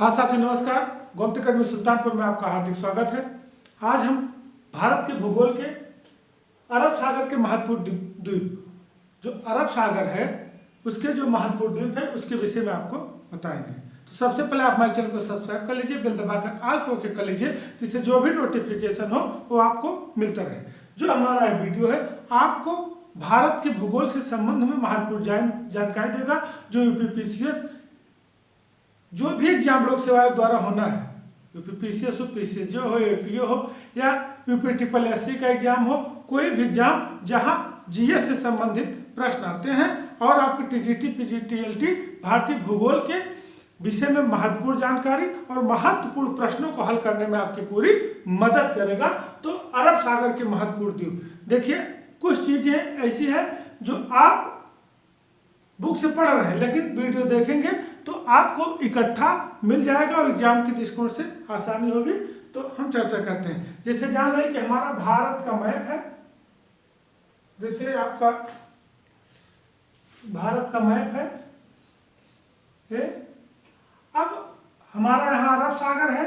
हाँ साथी नमस्कार। गोमती अकेडमी सुल्तानपुर में आपका हार्दिक स्वागत है। आज हम भारत के भूगोल के अरब सागर के महत्वपूर्ण द्वीप जो अरब सागर है उसके जो महत्वपूर्ण द्वीप है उसके विषय में आपको बताएंगे। तो सबसे पहले आप हमारे चैनल को सब्सक्राइब कर लीजिए, बेल दबाकर ऑल पे ओके कर लीजिए, जिससे जो भी नोटिफिकेशन हो वो आपको मिलता रहे। जो हमारा वीडियो है आपको भारत के भूगोल से संबंध में महत्वपूर्ण जानकारी देगा। जो यूपीपीसीएस जो भी एग्जाम लोक सेवा आयोग द्वारा होना है, यूपीपीसीएस हो, पीसीएसओ हो, एपीओ हो या यूपी ट्रिपल एससी का एग्जाम हो, कोई भी एग्जाम जहां जीएस से संबंधित प्रश्न आते हैं और आपके टीजीटी पीजीटीएलटी भारतीय भूगोल के विषय में महत्वपूर्ण जानकारी और महत्वपूर्ण प्रश्नों को हल करने में आपकी पूरी मदद करेगा। तो अरब सागर के महत्वपूर्ण द्वीप देखिए, कुछ चीजें ऐसी है जो आप बुक से पढ़ रहे हैं लेकिन वीडियो देखेंगे तो आपको इकट्ठा मिल जाएगा और एग्जाम के दृष्टिकोण से आसानी होगी। तो हम चर्चा करते हैं। जैसे जान रहे हैं कि हमारा भारत का मैप है, जैसे आपका भारत का मैप है ये। अब हमारा यहाँ अरब सागर है,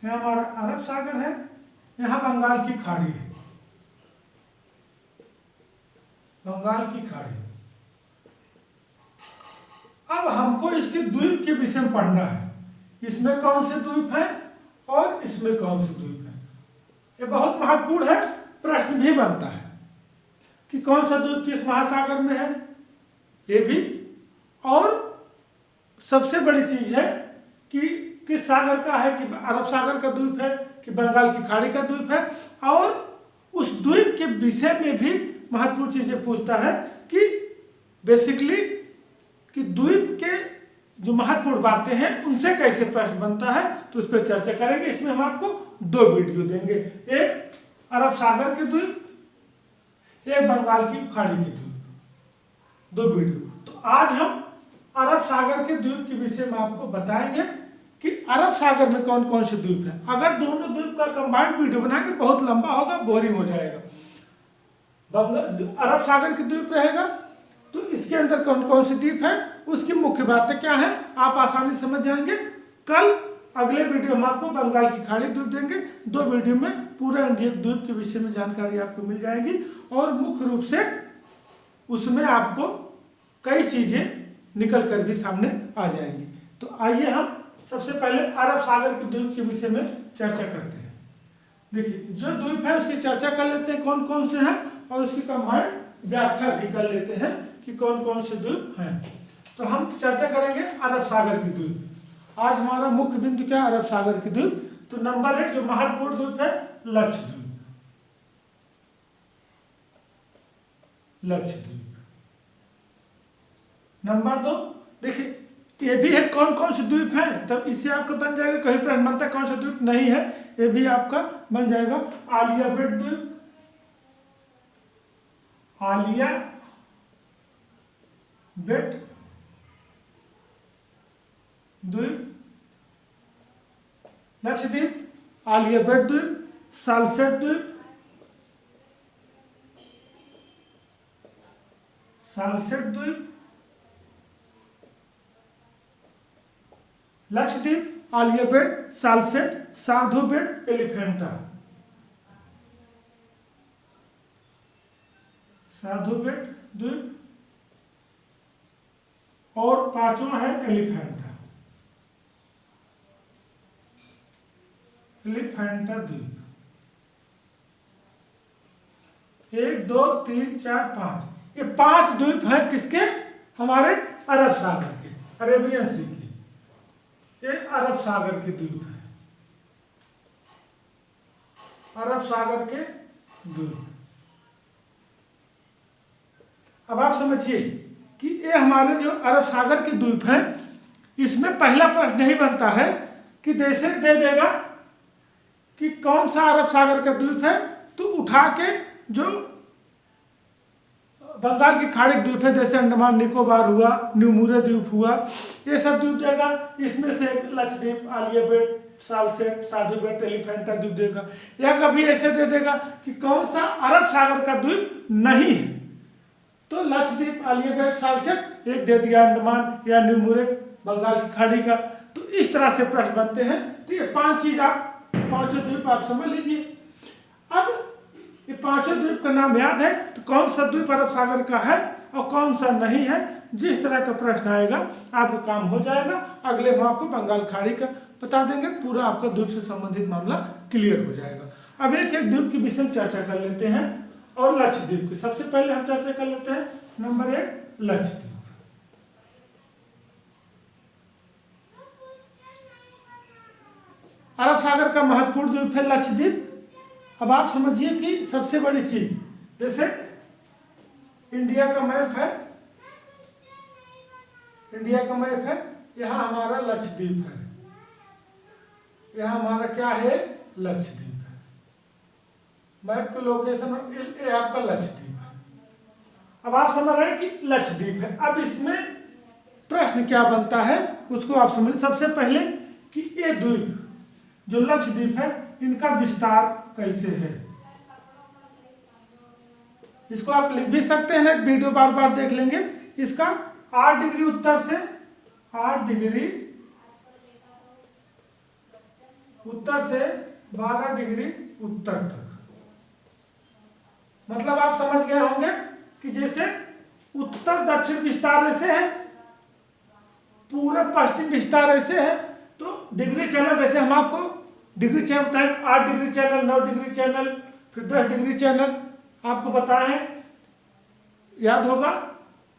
यहाँ हमारा अरब सागर है, यहाँ बंगाल की खाड़ी है, बंगाल की खाड़ी। अब हमको इसके द्वीप के विषय में पढ़ना है, इसमें कौन से द्वीप हैं और इसमें कौन से द्वीप हैं। ये बहुत महत्वपूर्ण है, प्रश्न भी बनता है कि कौन सा द्वीप किस महासागर में है, ये भी। और सबसे बड़ी चीज है कि किस सागर का है, कि अरब सागर का द्वीप है कि बंगाल की खाड़ी का द्वीप है। और उस द्वीप के विषय में भी महत्वपूर्ण चीजें पूछता है कि बेसिकली कि द्वीप के जो महत्वपूर्ण बातें हैं उनसे कैसे प्रश्न बनता है, तो उस पर चर्चा करेंगे। इसमें हम आपको दो वीडियो देंगे, एक अरब सागर के द्वीप, एक बंगाल की खाड़ी के द्वीप, दो वीडियो। तो आज हम अरब सागर के द्वीप के विषय में आपको बताएंगे कि अरब सागर में कौन कौन से द्वीप हैं। अगर दोनों द्वीप का कंबाइंड वीडियो बनाएंगे बहुत लंबा होगा, बोरिंग हो जाएगा। अरब सागर के द्वीप रहेगा तो इसके अंदर कौन कौन से द्वीप हैं, उसकी मुख्य बातें क्या हैं, आप आसानी समझ जाएंगे। कल अगले वीडियो में आपको बंगाल की खाड़ी द्वीप देंगे। दो वीडियो में पूरा इंडियन द्वीप के विषय में जानकारी आपको मिल जाएगी और मुख्य रूप से उसमें आपको कई चीजें निकल कर भी सामने आ जाएंगी। तो आइए हम सबसे पहले अरब सागर के द्वीप के विषय में चर्चा करते हैं। देखिए, जो द्वीप है उसकी चर्चा कर लेते हैं कौन कौन से हैं और उसकी कंबाइंड व्याख्या भी कर लेते हैं कि कौन कौन से द्वीप हैं। तो हम चर्चा करेंगे अरब सागर के द्वीप। आज हमारा मुख्य बिंदु क्या है, अरब सागर के द्वीप। तो नंबर 1 जो महत्वपूर्ण द्वीप है लक्षद्वीप, लक्षद्वीप। नंबर 2 देखिए ये भी है कौन कौन से द्वीप हैं, तब इससे आपका बन जाएगा। कहीं प्रश्न बनता कौन सा द्वीप नहीं है, ये भी आपका बन जाएगा आलिया बेट द्वीप, आलिया बेट द्वीप, लक्षद्वीप, आलिया बेट द्वीप, सालसेट द्वीप, सालसेट द्वीप, लक्षद्वीप, आलिया बेट, सालसेट, साधु बेट, एलिफेंटा, साधु बेट द्वीप, और पांचवा है एलिफेंटा, एलिफेंटा द्वीप। 1 2 3 4 5, ये 5 द्वीप हैं किसके, हमारे अरब सागर के, अरेबियन सी के। ये अरब सागर के द्वीप है, अरब सागर के द्वीप। अब आप समझिए कि ये हमारे जो अरब सागर के द्वीप हैं इसमें पहला प्रश्न नहीं बनता है कि जैसे दे देगा कि कौन सा अरब सागर का द्वीप है तो उठा के जो बंगाल की खाड़ी द्वीप है जैसे अंडमान निकोबार हुआ, न्यूमुरे द्वीप हुआ, ये सब द्वीप देगा। इसमें से एक लक्षद्वीप, आलिया बेट, सालसेट, साधु बेट, एलिफेंटा द्वीप देगा। या कभी ऐसे दे देगा कि कौन सा अरब सागर का द्वीप नहीं है तो लक्षद्वीप, अलीगढ़, सालसेट, एक दे दिया अंडमान या न्यूमुरेक बंगाल की खाड़ी का। तो इस तरह से प्रश्न बनते हैं। तो ये 5 चीज आप, 5 द्वीप आप समझ लीजिए। अब ये 5 द्वीप का नाम याद है तो कौन सा द्वीप अरब सागर का है और कौन सा नहीं है, जिस तरह का प्रश्न आएगा आपका काम हो जाएगा। अगले में आपको बंगाल खाड़ी का बता देंगे, पूरा आपका द्वीप से संबंधित मामला क्लियर हो जाएगा। अब एक एक द्वीप के विषय में चर्चा कर लेते हैं और लक्षद्वीप की सबसे पहले हम चर्चा कर लेते हैं। नंबर 1 लक्षद्वीप। अरब सागर का महत्वपूर्ण द्वीप है लक्षद्वीप। अब आप समझिए कि सबसे बड़ी चीज, जैसे इंडिया का मैप है, इंडिया का मैप है, यहाँ हमारा लक्षद्वीप है, यहाँ हमारा क्या है, लक्षद्वीप है। मैप के लोकेशन ये आपका लक्षद्वीप है। अब आप समझ रहे हैं कि लक्षद्वीप है। अब इसमें प्रश्न क्या बनता है उसको आप समझ। सबसे पहले कि ये द्वीप जो लक्षद्वीप है इनका विस्तार कैसे है, इसको आप लिख भी सकते हैं ना, वीडियो बार बार देख लेंगे। इसका 8 डिग्री उत्तर से 8 डिग्री उत्तर से 12 डिग्री उत्तर तक। मतलब आप समझ गए होंगे कि जैसे उत्तर दक्षिण विस्तार ऐसे है, पूर्व पश्चिम विस्तार ऐसे है। तो डिग्री चैनल जैसे हम आपको डिग्री चैनल बताएं, 8 डिग्री चैनल, 9 डिग्री चैनल, फिर 10 डिग्री चैनल आपको बताए हैं, याद होगा।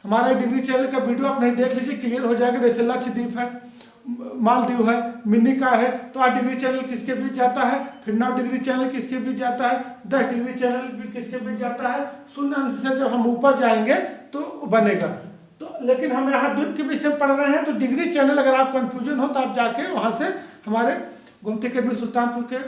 हमारे डिग्री चैनल का वीडियो आप नहीं देख लीजिए, क्लियर हो जाएगा। जैसे लक्षद्वीप है, मालदीव है, मिनिका है, तो 8 डिग्री चैनल किसके बीच जाता है, फिर 9 डिग्री चैनल किसके बीच जाता है, 10 डिग्री चैनल भी किसके बीच जाता है। शून्य अंश से जब हम ऊपर जाएंगे तो बनेगा। तो लेकिन हम यहाँ द्वीप के विषय में पढ़ रहे हैं, तो डिग्री चैनल अगर आप कंफ्यूजन हो तो आप जाके वहाँ से हमारे गोमती अकेडमी सुल्तानपुर के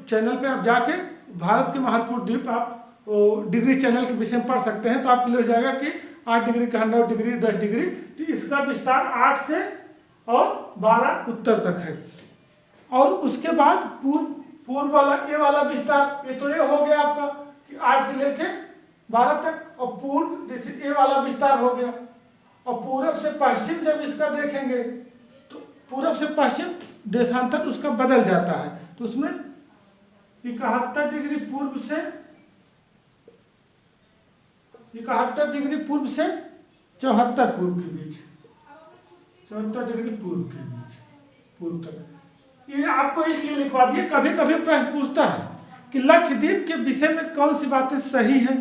चैनल पे आप जाके भारत के महत्वपूर्ण द्वीप आप डिग्री चैनल के विषय में पढ़ सकते हैं। तो आपको क्लियर हो जाएगा कि 8 डिग्री का 9 डिग्री 10 डिग्री, तो इसका विस्तार 8 से और 12 उत्तर तक है। और उसके बाद पूर्व वाला ये वाला विस्तार, ये तो ये हो गया आपका कि 8 से लेके 12 तक, और पूर्व जैसे ये वाला विस्तार हो गया। और पूर्व से पश्चिम जब इसका देखेंगे तो पूर्व से पश्चिम देशांतर उसका बदल जाता है। तो उसमें 71 डिग्री पूर्व से 71 डिग्री पूर्व से 74 पूर्व के बीच, 74 डिग्री पूर्व के बीच, पूर्व तक। ये आपको इसलिए लिखवा दिए, कभी कभी प्रश्न पूछता है कि लक्षद्वीप के विषय में कौन सी बातें सही हैं।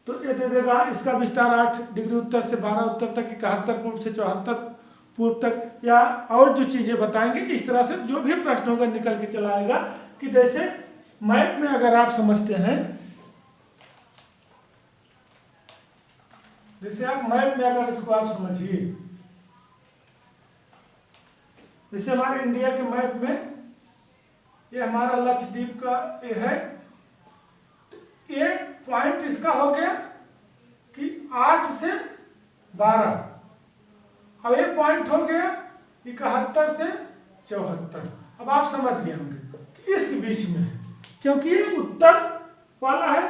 तो ये दे देगा इसका विस्तार 8 डिग्री उत्तर से 12 उत्तर तक, 71 पूर्व से 74 पूर्व तक, या और जो चीजें बताएंगे। इस तरह से जो भी प्रश्न होगा निकल के चला आएगा। कि जैसे मैप में अगर आप समझते हैं, जैसे आप मैप में अगर इसको आप समझिए, जैसे हमारे इंडिया के मैप में ये हमारा लक्षद्वीप का ये है, तो एक पॉइंट इसका हो गया कि 8 से 12, अब ये पॉइंट हो गया 71 से 74। अब आप समझ गए होंगे कि इस बीच में है, क्योंकि ये उत्तर वाला है,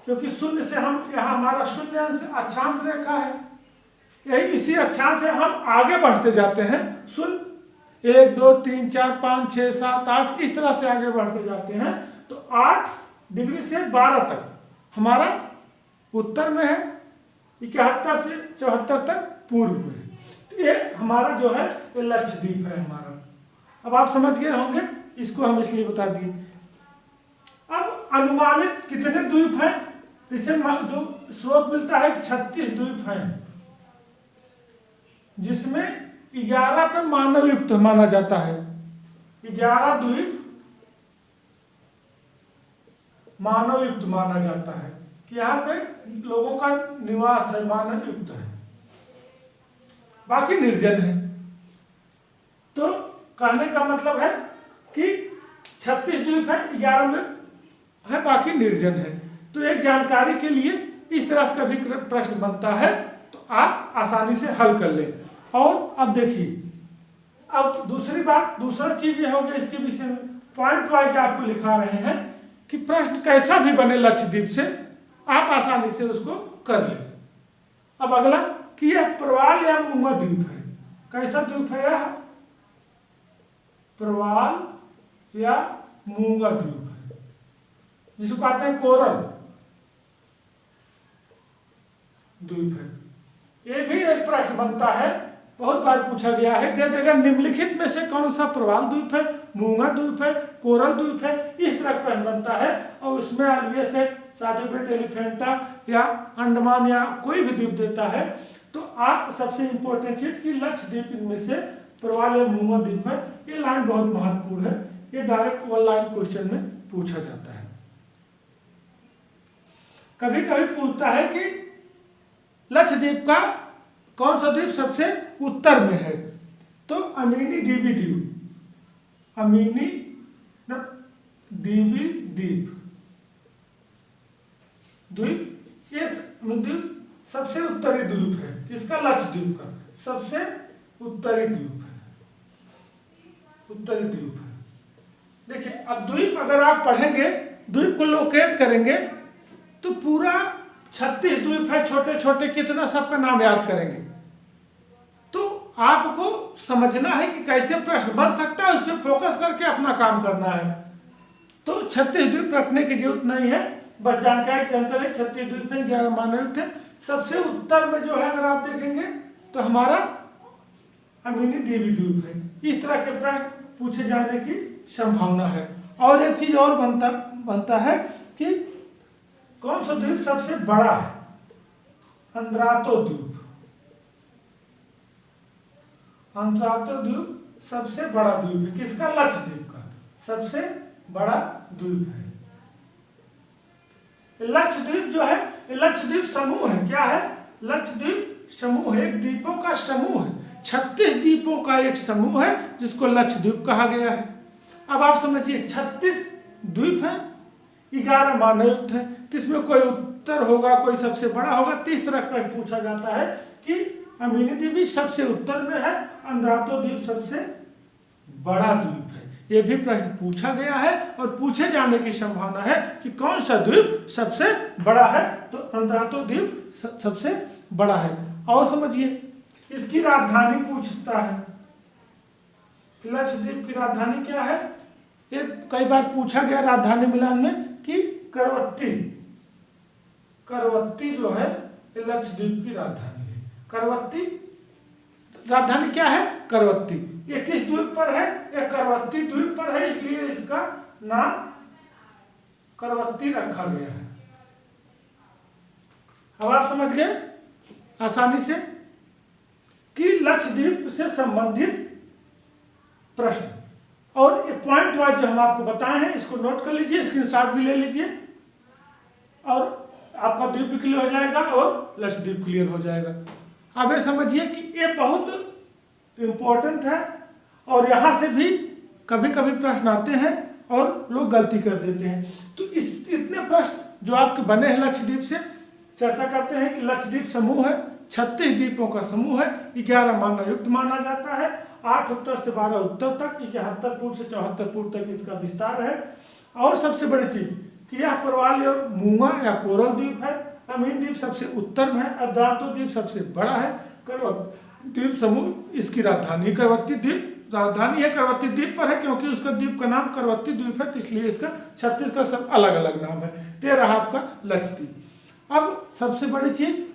क्योंकि शून्य से हम यहाँ हमारा शून्य अंश अक्षांश रेखा है, यही इसी अक्षांश से हम आगे बढ़ते जाते हैं। शून्य 1 2 3 4 5 6 7 8 इस तरह से आगे बढ़ते जाते हैं। तो 8 डिग्री से 12 तक हमारा उत्तर में है, 71 से 74 तक पूर्व में है। तो ये हमारा जो है ये लक्षद्वीप है हमारा। अब आप समझ गए होंगे, इसको हम इसलिए बता दिए। अब अनुमानित कितने द्वीप हैं, जिसे जो स्रोत मिलता है 36 द्वीप हैं, जिसमें 11 पे मानवयुक्त माना जाता है। 11 द्वीप मानवयुक्त माना जाता है कि यहाँ पे लोगों का निवास है, मानवयुक्त है, बाकी निर्जन है। तो कहने का मतलब है कि 36 द्वीप है, 11 में है, बाकी निर्जन है। तो एक जानकारी के लिए इस तरह से कभी प्रश्न बनता है तो आप आसानी से हल कर लें। और अब देखिए, अब दूसरी बात, दूसरा चीज ये हो गया इसके विषय में, पॉइंट वाइज आपको लिखा रहे हैं कि प्रश्न कैसा भी बने लक्षद्वीप से आप आसानी से उसको कर ले। अब अगला कि यह प्रवाल या मूंगा द्वीप है। कैसा द्वीप है यह? प्रवाल या मूंगा द्वीप है, जिसको कहते हैं कोरल द्वीप है। ये भी एक प्रश्न बनता है, बहुत बार पूछा गया है। दे देगा निम्नलिखित में से कौन सा प्रवाल द्वीप है, मूंगा द्वीप है, कोरल द्वीप है, इस तरह का प्रश्न बनता है। और उसमें अलिये सेट, साधुबेट, एलिफेंटा या अंडमान या कोई भी द्वीप देता है तो आप सबसे इंपॉर्टेंट चीज कि लक्षद्वीप इनमें से प्रवाल या मूंगा द्वीप है। ये लाइन बहुत महत्वपूर्ण है, ये डायरेक्ट वन लाइन क्वेश्चन में पूछा जाता है। कभी कभी पूछता है कि लक्षद्वीप का कौन सा द्वीप सबसे उत्तर में है, तो अमीनी द्वीपी द्वीप, अमीनी द्वीपी द्वीप द्वीप ये द्वीप सबसे उत्तरी द्वीप है। किसका? लक्षद्वीप का सबसे उत्तरी द्वीप है, उत्तरी द्वीप है। देखिए अब द्वीप अगर आप पढ़ेंगे, द्वीप को लोकेट करेंगे तो पूरा 36 द्वीप है, छोटे छोटे, कितना सबका नाम याद करेंगे। तो आपको समझना है कि कैसे प्रश्न बन सकता है, उस पर फोकस करके अपना काम करना है। तो 36 द्वीप रखने की जरूरत नहीं है, बस जानकारी के अंतर है। 36 द्वीप है, 11 मानवयुक्त है। सबसे उत्तर में जो है अगर आप देखेंगे तो हमारा अमीनी द्वीपी द्वीप है। इस तरह के प्रश्न पूछे जाने की संभावना है। और एक चीज और बनता है कि कौन सा द्वीप सबसे बड़ा है? अंद्रातो द्वीप, अंद्रातो द्वीप सबसे बड़ा द्वीप है। किसका? लक्षद्वीप का सबसे बड़ा द्वीप है। लक्षद्वीप जो है, लक्षद्वीप समूह है। क्या है? लक्षद्वीप समूह है, एक द्वीपों का समूह है। 36 द्वीपों का एक समूह है जिसको लक्षद्वीप कहा गया है। अब आप समझिए 36 द्वीप है, 11 मानवयुक्त है, तो इसमें कोई उत्तर होगा, कोई सबसे बड़ा होगा। तो इस तरह प्रश्न पूछा जाता है कि अमीनी द्वीप सबसे उत्तर में है, अंद्रातो द्वीप सबसे बड़ा द्वीप है। ये भी प्रश्न पूछा गया है और पूछे जाने की संभावना है कि कौन सा द्वीप सबसे बड़ा है, तो अंद्रातो द्वीप सबसे बड़ा है। और समझिए इसकी राजधानी पूछता है, लक्षद्वीप की राजधानी क्या है? ये कई बार पूछा गया राजधानी मिलान में कि करवत्ती, करवत्ती जो है ये लक्षद्वीप की राजधानी है। करवत्ती राजधानी क्या है? करवत्ती। ये किस द्वीप पर है? ये करवत्ती द्वीप पर है, इसलिए इसका नाम करवत्ती रखा गया है। अब आप समझ गए आसानी से कि लक्षद्वीप से संबंधित प्रश्न। और ये पॉइंट वाइज जो हम आपको बताए हैं इसको नोट कर लीजिए, स्क्रीनशॉट भी ले लीजिए और आपका द्वीप भी क्लियर हो जाएगा और लक्षद्वीप क्लियर हो जाएगा। अब ये समझिए कि ये बहुत इम्पोर्टेंट है और यहाँ से भी कभी कभी प्रश्न आते हैं और लोग गलती कर देते हैं। तो इतने प्रश्न जो आपके बने हैं लक्षद्वीप से चर्चा करते हैं कि लक्षद्वीप समूह है, 36 द्वीपों का समूह है, 11 मानवयुक्त माना जाता है, 8 उत्तर से 12 उत्तर तक, 71 पूर्व से 74 पूर्व तक इसका विस्तार है। और सबसे बड़ी चीज कि यह प्रवाल और मूंगा या कोरल द्वीप है। अमीन द्वीप सबसे उत्तर में है, अंद्रातो द्वीप सबसे बड़ा है, करवत्ती द्वीप समूह इसकी राजधानी करवत्ती द्वीप, राजधानी है करवत्ती द्वीप पर है क्योंकि उसका द्वीप का नाम करवत्ती द्वीप है, इसलिए इसका 36 का सब अलग अलग नाम है। ये रहा आपका लक्षद्वीप। अब सबसे बड़ी चीज,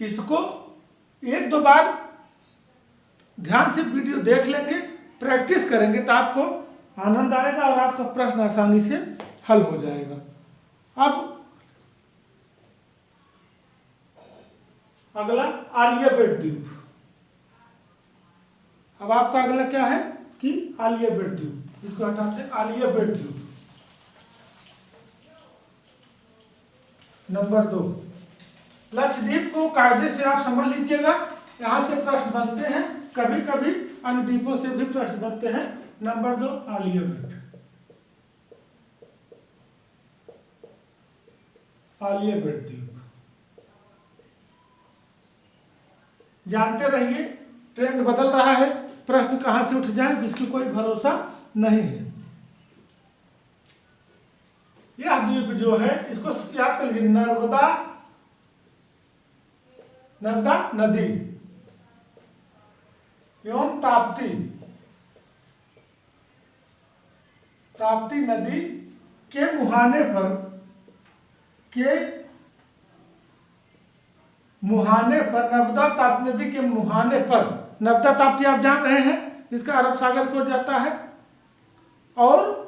इसको 1-2 बार ध्यान से वीडियो देख लेंगे, प्रैक्टिस करेंगे तो आपको आनंद आएगा और आपका प्रश्न आसानी से हल हो जाएगा। अब अगला आलियाबेट द्वीप। अब आपका अगला क्या है कि आलियाबेट द्वीप, इसको हटाते हैं। आलियाबेट द्वीप नंबर 2। लक्षद्वीप को कायदे से आप समझ लीजिएगा, यहां से प्रश्न बनते हैं, कभी कभी अन्य द्वीपों से भी प्रश्न बनते हैं। नंबर 2 आलियाबेट, आलियाबेट द्वीप। जानते रहिए ट्रेंड बदल रहा है, प्रश्न कहां से उठ जाए जिसकी कोई भरोसा नहीं है। यह द्वीप जो है इसको याद कर लीजिए, नर्मदा नदी एवं ताप्ती नदी के मुहाने पर नर्मदा ताप्ती नदी के मुहाने पर, नर्मदा ताप्ती आप जान रहे हैं जिसका अरब सागर को जाता है, और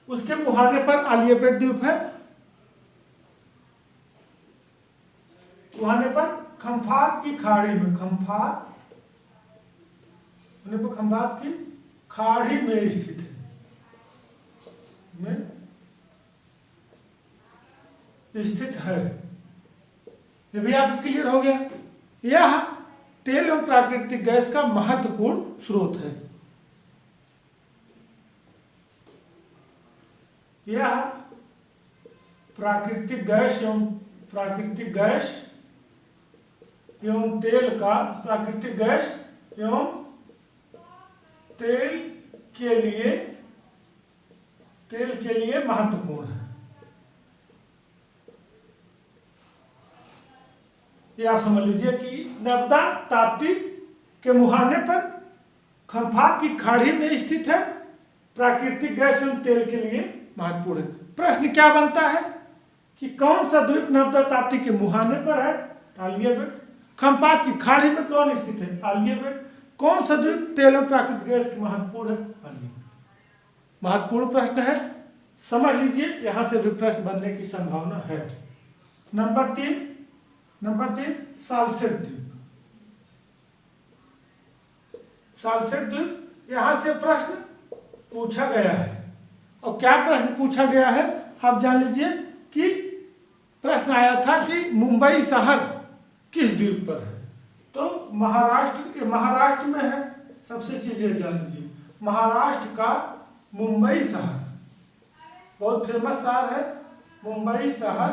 उसके मुहाने पर आलियापेट द्वीप है। मुहाने पर खंभात की खाड़ी में, खंभात की खाड़ी में स्थित है, ये भी आपको क्लियर हो गया। यह तेल एवं प्राकृतिक गैस का महत्वपूर्ण स्रोत है। यह प्राकृतिक गैस एवं तेल के लिए महत्वपूर्ण है। ये आप समझ लीजिए कि नर्मदा ताप्ती के मुहाने पर खंभात की खाड़ी में स्थित है, प्राकृतिक गैस एवं तेल के लिए महत्वपूर्ण है। प्रश्न क्या बनता है कि कौन सा द्वीप नर्मदा ताप्ती के मुहाने पर है? आलियाबेट। खंभात की खाड़ी में कौन स्थित है? आलियाबेट। कौन सा द्वीप तेल और प्राकृतिक गैस की महत्वपूर्ण है? आलियाबेट। महत्वपूर्ण प्रश्न है, समझ लीजिए, यहां से भी प्रश्न बनने की संभावना है। नंबर तीन सालसेट द्वीप। सालसेट द्वीप, यहां से प्रश्न पूछा गया है। और क्या प्रश्न पूछा गया है आप जान लीजिए कि प्रश्न आया था कि मुंबई शहर किस द्वीप पर है? तो महाराष्ट्र में है। सबसे चीजें जान लीजिए, महाराष्ट्र का मुंबई शहर बहुत फेमस शहर है। मुंबई शहर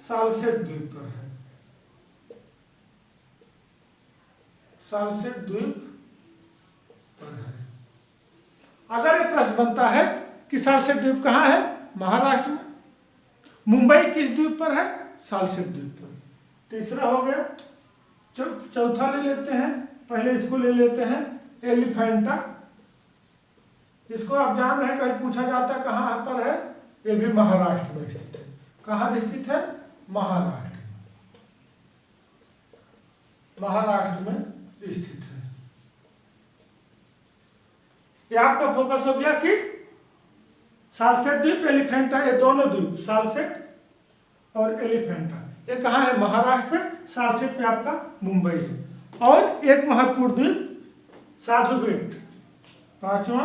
सालसेट द्वीप पर है। सालसेट द्वीप पर है। अगर ये प्रश्न बनता है कि सालसेट द्वीप कहाँ है? महाराष्ट्र में। मुंबई किस द्वीप पर है? सालसेट द्वीप पर। तीसरा हो गया। चौथा ले लेते हैं, पहले इसको ले लेते हैं, एलिफेंटा। इसको आप जान रहे हैं, कहीं पूछा जाता है कहाँ पर है? ये भी महाराष्ट्र में स्थित है। कहाँ स्थित है? महाराष्ट्र में स्थित है। ये आपका फोकस हो गया कि सालसेट द्वीप, एलिफेंटा, ये दोनों द्वीप, सालसेट और एलिफेंटा, ये कहाँ है? महाराष्ट्र में। सालसेट में आपका मुंबई है। और एक महत्वपूर्ण द्वीप साधु बेट, पांचवा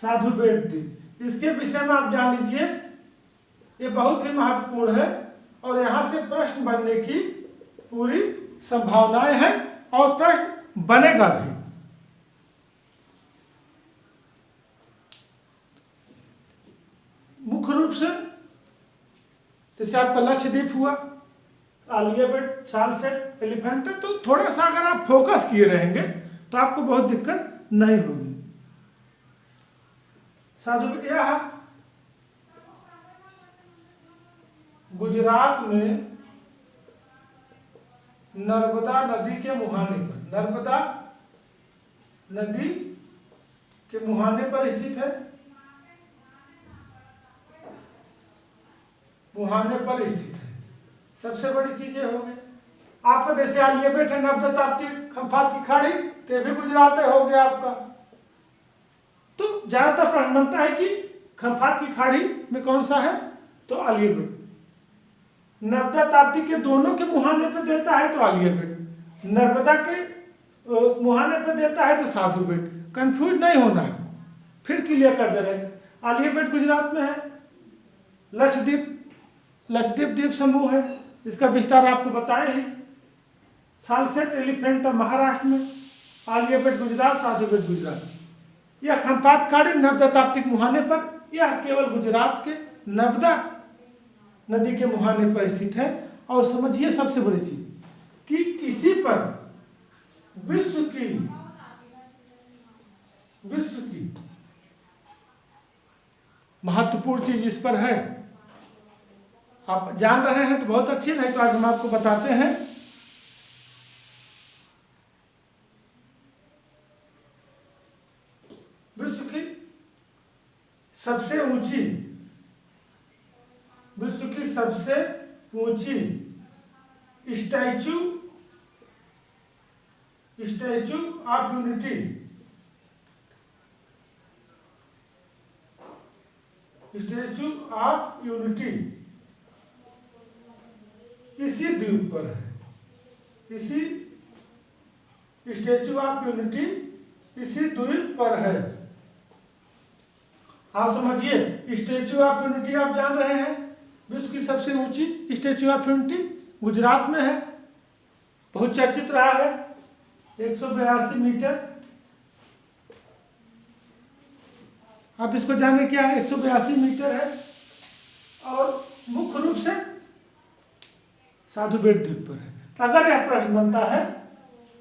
साधु बेट द्वीप। इसके विषय में आप जान लीजिए, ये बहुत ही महत्वपूर्ण है और यहां से प्रश्न बनने की पूरी संभावनाएं हैं और प्रश्न बनेगा भी। मुख्य रूप से जैसे आपका लक्षद्वीप हुआ, आलियाबेट, सालसेट, एलिफेंटा, तो थोड़ा सा अगर आप फोकस किए रहेंगे तो आपको बहुत दिक्कत नहीं होगी। साधु यह गुजरात में नर्मदा नदी के मुहाने पर, नर्मदा नदी के मुहाने पर स्थित है। मुहाने पर स्थित है। सबसे बड़ी चीजें हो गई आपका, जैसे आलियाबेट है, नर्मदा ताप्ती खंभात की खाड़ी, तो भी गुजरात हो गया आपका। तो ज्यादातर प्रश्न बनता है कि खंभात की खाड़ी में कौन सा है? तो आलियाबेट। नर्मदा ताप्ती के दोनों के मुहाने पे देता है तो आलियाबेट, नर्मदा के मुहाने पे देता है तो साधु बेट। कंफ्यूज नहीं होना है, फिर क्लियर कर दे रहे हैं। आलियाबेट गुजरात में है। लक्षद्वीप द्वीप समूह है, इसका विस्तार आपको बताए ही। सालसेट, एलिफेंटा महाराष्ट्र में, आलियाबेट गुजरात, साधु बेट गुजरात। यह खंभात खाड़ी नर्मदा ताप्ती के मुहाने पर, यह केवल गुजरात के नर्मदा नदी के मुहाने पर स्थित है। और समझिए सबसे बड़ी चीज कि किसी पर विश्व की महत्वपूर्ण चीज इस पर है। आप जान रहे हैं तो बहुत अच्छी, नहीं तो आज हम आपको बताते हैं। विश्व की सबसे ऊंची स्टैचू ऑफ यूनिटी इसी द्वीप पर है। इसी स्टैचू ऑफ यूनिटी इसी द्वीप पर है। आप समझिए, स्टैचू ऑफ यूनिटी आप जान रहे हैं, विश्व की सबसे ऊंची स्टैचू ऑफ यूनिटी गुजरात में है। बहुत चर्चित रहा है, 182 मीटर। आप इसको जाने क्या है, 182 मीटर है और मुख्य रूप से साधु बेट द्वीप पर है। तो अगर यह प्रश्न बनता है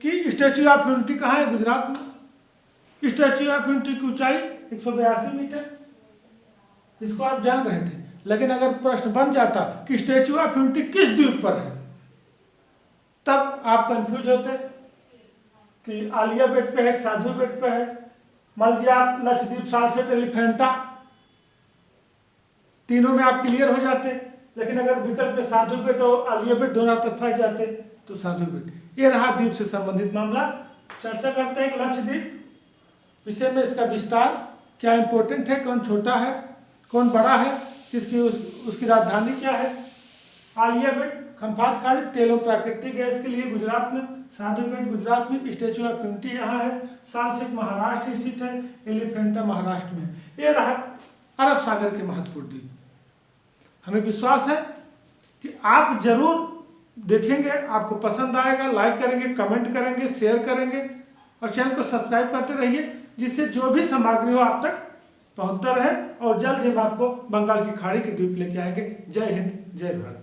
कि स्टैचू ऑफ यूनिटी कहाँ है, गुजरात में। स्टैचू ऑफ यूनिटी की ऊंचाई 182 मीटर, इसको आप जान रहे थे। लेकिन अगर प्रश्न बन जाता कि स्टैचू ऑफ यूनिटी किस द्वीप पर है, तब आप कंफ्यूज होते कि आलिया बेट पे है, साधु बेट पे है। मान लीजिए आप लक्षद्वीप, सालसेट, एलिफेंटा, तीनों में आप क्लियर हो जाते। लेकिन अगर विकल्प पे साधु बेट और आलिया बेट दोनों तरफ फंस जाते तो साधु बेट। ये रहा द्वीप से संबंधित मामला। चर्चा करते हैं लक्षद्वीप विषय में, इसका विस्तार क्या इंपॉर्टेंट है, कौन छोटा है, कौन बड़ा है, उसकी राजधानी क्या है। आलिया बेट खंपात खाड़ी तेल और प्राकृतिक गैस के लिए गुजरात में, साधु बेट गुजरात में, स्टैचू ऑफ यूनिटी यहाँ है, सालसेट महाराष्ट्र स्थित है, एलिफेंटा महाराष्ट्र में। ये रहा अरब सागर के महत्वपूर्ण द्वीप। हमें विश्वास है कि आप जरूर देखेंगे, आपको पसंद आएगा। लाइक करेंगे, कमेंट करेंगे, शेयर करेंगे और चैनल को सब्सक्राइब करते रहिए, जिससे जो भी सामग्री हो आप तक पहुंचता रहे। और जल्द ही हम आपको बंगाल की खाड़ी के द्वीप लेके आएंगे। जय हिंद, जय भारत।